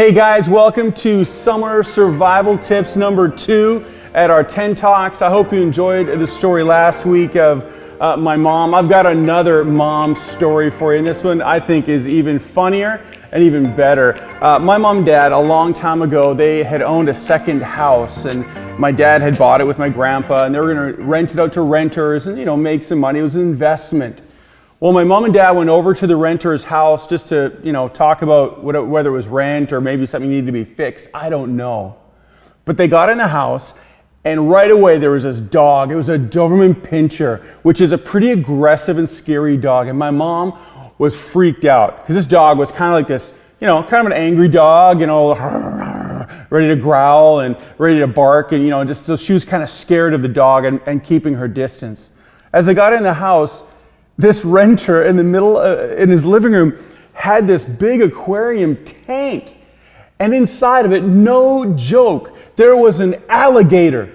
Hey guys, welcome to Summer Survival Tips number 2 at our 10 Talks. I hope you enjoyed the story last week of my mom. I've got another mom story for you, and this one I think is even funnier and even better. My mom and dad, a long time ago, they had owned a second house, and my dad had bought it with my grandpa, and they were going to rent it out to renters and make some money. It was an investment. Well, my mom and dad went over to the renter's house just to, talk about whether it was rent or maybe something needed to be fixed. I don't know. But they got in the house, and right away there was this dog. It was a Doberman Pinscher, which is a pretty aggressive and scary dog. And my mom was freaked out because this dog was kind of like this, kind of an angry dog, ready to growl and ready to bark. And, just so she was kind of scared of the dog and keeping her distance. As they got in the house, this renter in the middle, in his living room, had this big aquarium tank. And inside of it, no joke, there was an alligator,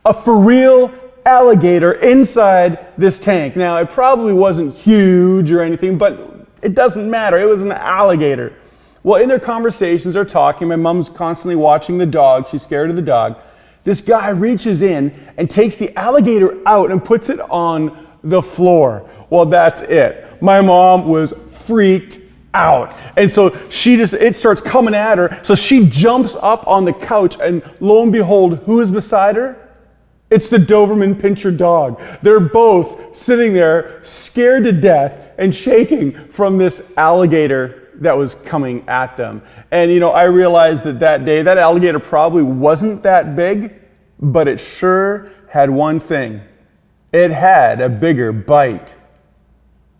a for real alligator inside this tank. Now, it probably wasn't huge or anything, but it doesn't matter. It was an alligator. Well, in their conversations, they're talking. My mom's constantly watching the dog. She's scared of the dog. This guy reaches in and takes the alligator out and puts it on the floor. Well, that's it. My mom was freaked out. And so it starts coming at her. So she jumps up on the couch, and lo and behold, who is beside her? It's the Doberman Pinscher dog. They're both sitting there scared to death and shaking from this alligator that was coming at them. And I realized that day, that alligator probably wasn't that big, but it sure had one thing. It had a bigger bite.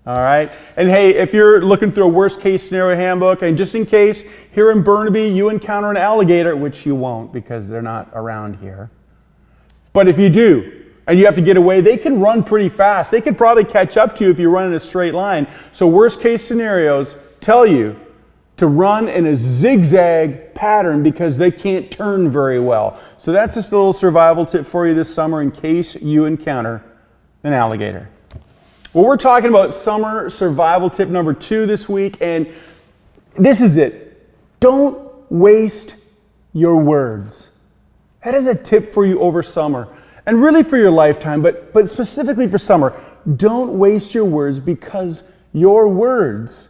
All right? And hey, if you're looking through a worst case scenario handbook, and just in case here in Burnaby you encounter an alligator, which you won't because they're not around here. But if you do, and you have to get away, they can run pretty fast. They could probably catch up to you if you run in a straight line. So worst case scenarios tell you to run in a zigzag pattern because they can't turn very well. So that's just a little survival tip for you this summer in case you encounter an alligator. Well, we're talking about summer survival tip number 2 this week, and this is it. Don't waste your words. That is a tip for you over summer, and really for your lifetime, but specifically for summer. Don't waste your words because your words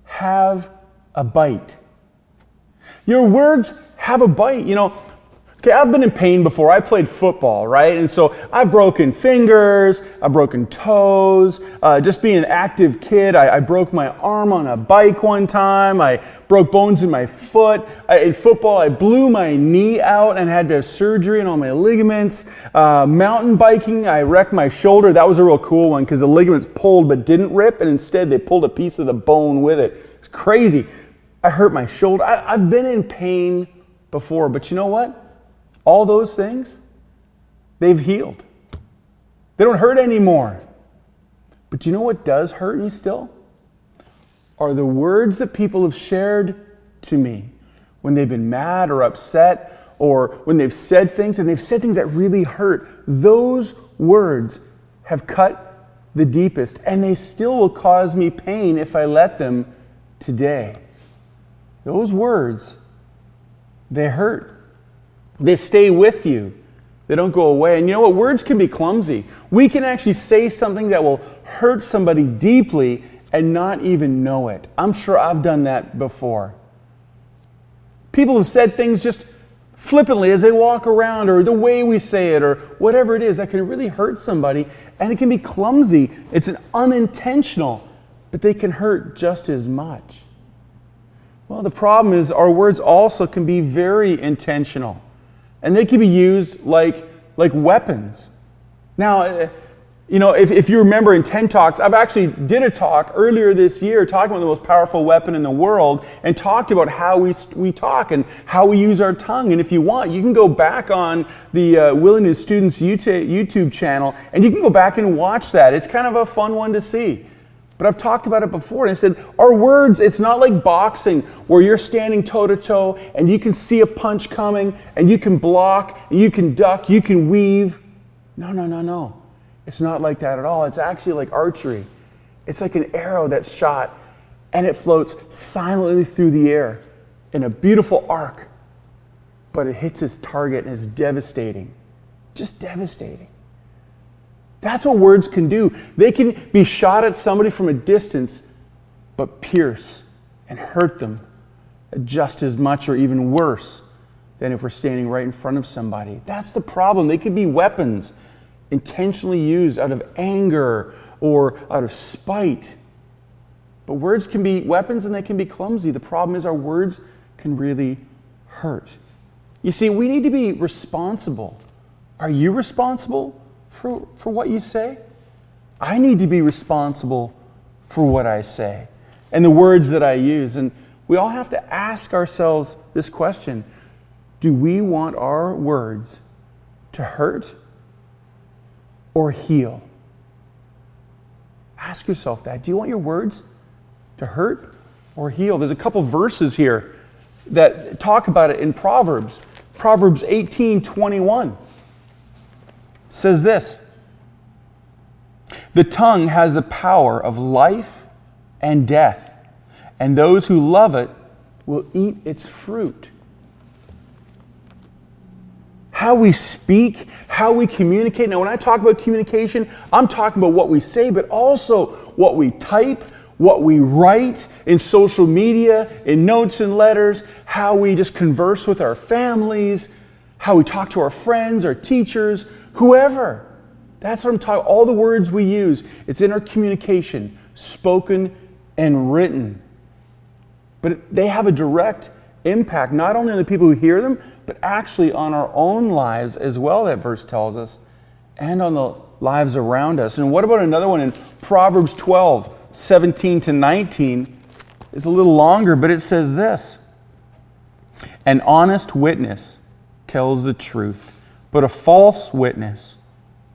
have a bite. Your words have a bite. Okay, I've been in pain before. I played football, right? And so I've broken fingers, I've broken toes. Just being an active kid, I broke my arm on a bike one time. I broke bones in my foot. In football, I blew my knee out and had to have surgery on all my ligaments. Mountain biking, I wrecked my shoulder. That was a real cool one because the ligaments pulled but didn't rip, and instead they pulled a piece of the bone with it. It's crazy. I hurt my shoulder. I've been in pain before, but you know what? All those things, they've healed. They don't hurt anymore. But you know what does hurt me still? Are the words that people have shared to me when they've been mad or upset, or when they've said things, and they've said things that really hurt. Those words have cut the deepest, and they still will cause me pain if I let them today. Those words, they hurt. They stay with you. They don't go away. And you know what? Words can be clumsy. We can actually say something that will hurt somebody deeply and not even know it. I'm sure I've done that before. People have said things just flippantly as they walk around, or the way we say it, or whatever it is that can really hurt somebody, and it can be clumsy. It's an unintentional, but they can hurt just as much. Well, the problem is our words also can be very intentional. And they can be used like weapons. Now, if you remember in 10 Talks, I've actually did a talk earlier this year talking about the most powerful weapon in the world and talked about how we talk and how we use our tongue. And if you want, you can go back on the Willingness Students YouTube channel, and you can go back and watch that. It's kind of a fun one to see. But I've talked about it before, and I said, our words, it's not like boxing where you're standing toe-to-toe and you can see a punch coming and you can block and you can duck, you can weave. No. It's not like that at all. It's actually like archery. It's like an arrow that's shot and it floats silently through the air. in a beautiful arc, but it hits its target and is devastating. Just devastating. That's what words can do. They can be shot at somebody from a distance, but pierce and hurt them just as much or even worse than if we're standing right in front of somebody. That's the problem. They could be weapons intentionally used out of anger or out of spite. But words can be weapons and they can be clumsy. The problem is our words can really hurt. You see, we need to be responsible. Are you responsible for what you say? I need to be responsible for what I say and the words that I use. And we all have to ask ourselves this question: do we want our words to hurt or heal? Ask yourself that. Do you want your words to hurt or heal? There's a couple verses here that talk about it in Proverbs. Proverbs 18:21 says this: the tongue has the power of life and death, and those who love it will eat its fruit. How we speak, how we communicate. Now, when I talk about communication, I'm talking about what we say, but also what we type, what we write in social media, in notes and letters, how we just converse with our families, how we talk to our friends, our teachers, whoever. That's what I'm talking. All the words we use, it's in our communication, spoken and written. But they have a direct impact, not only on the people who hear them, but actually on our own lives as well, that verse tells us, and on the lives around us. And what about another one in Proverbs 12:17-19? It's a little longer, but it says this: an honest witness tells the truth, but a false witness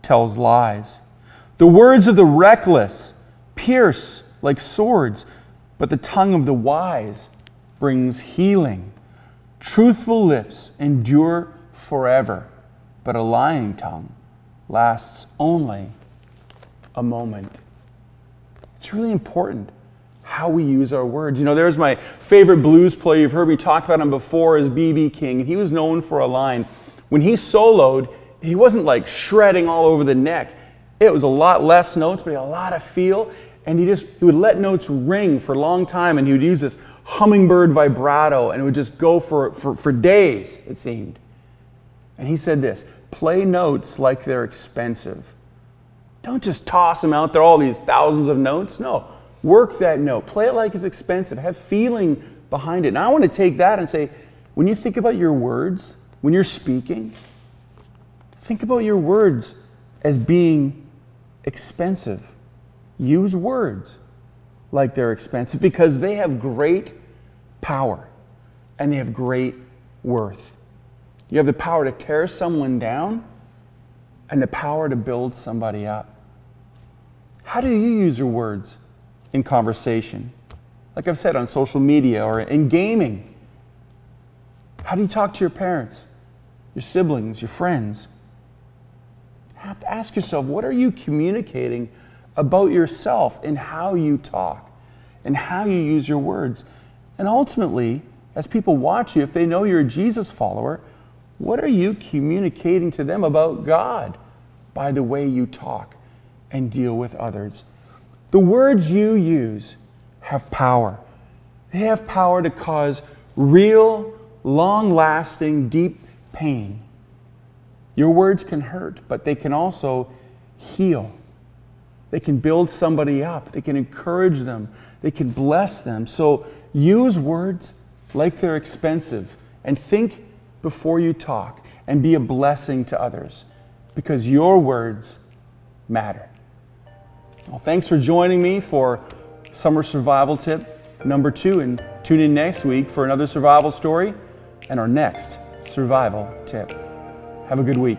tells lies. The words of the reckless pierce like swords, but the tongue of the wise brings healing. Truthful lips endure forever, but a lying tongue lasts only a moment. It's really important how we use our words. You know, there's my favorite blues player. You've heard me talk about him before, is B.B. King. And he was known for a line. When he soloed, he wasn't like shredding all over the neck. It was a lot less notes, but he had a lot of feel. And he would let notes ring for a long time, and he would use this hummingbird vibrato, and it would just go for days, it seemed. And he said this: play notes like they're expensive. Don't just toss them out there, all these thousands of notes. No, work that note. Play it like it's expensive. Have feeling behind it. And I want to take that and say, when you think about your words, when you're speaking, think about your words as being expensive. Use words like they're expensive because they have great power and they have great worth. You have the power to tear someone down and the power to build somebody up. How do you use your words in conversation? Like I've said, on social media or in gaming. How do you talk to your parents, your siblings, your friends? You have to ask yourself, what are you communicating about yourself in how you talk and how you use your words? And ultimately, as people watch you, if they know you're a Jesus follower, what are you communicating to them about God by the way you talk and deal with others? The words you use have power. They have power to cause real, long-lasting, deep pain. Your words can hurt, but they can also heal. They can build somebody up. They can encourage them. They can bless them. So use words like they're expensive and think before you talk and be a blessing to others because your words matter. Well, thanks for joining me for Summer Survival Tip number 2, and tune in next week for another survival story and our next survival tip. Have a good week.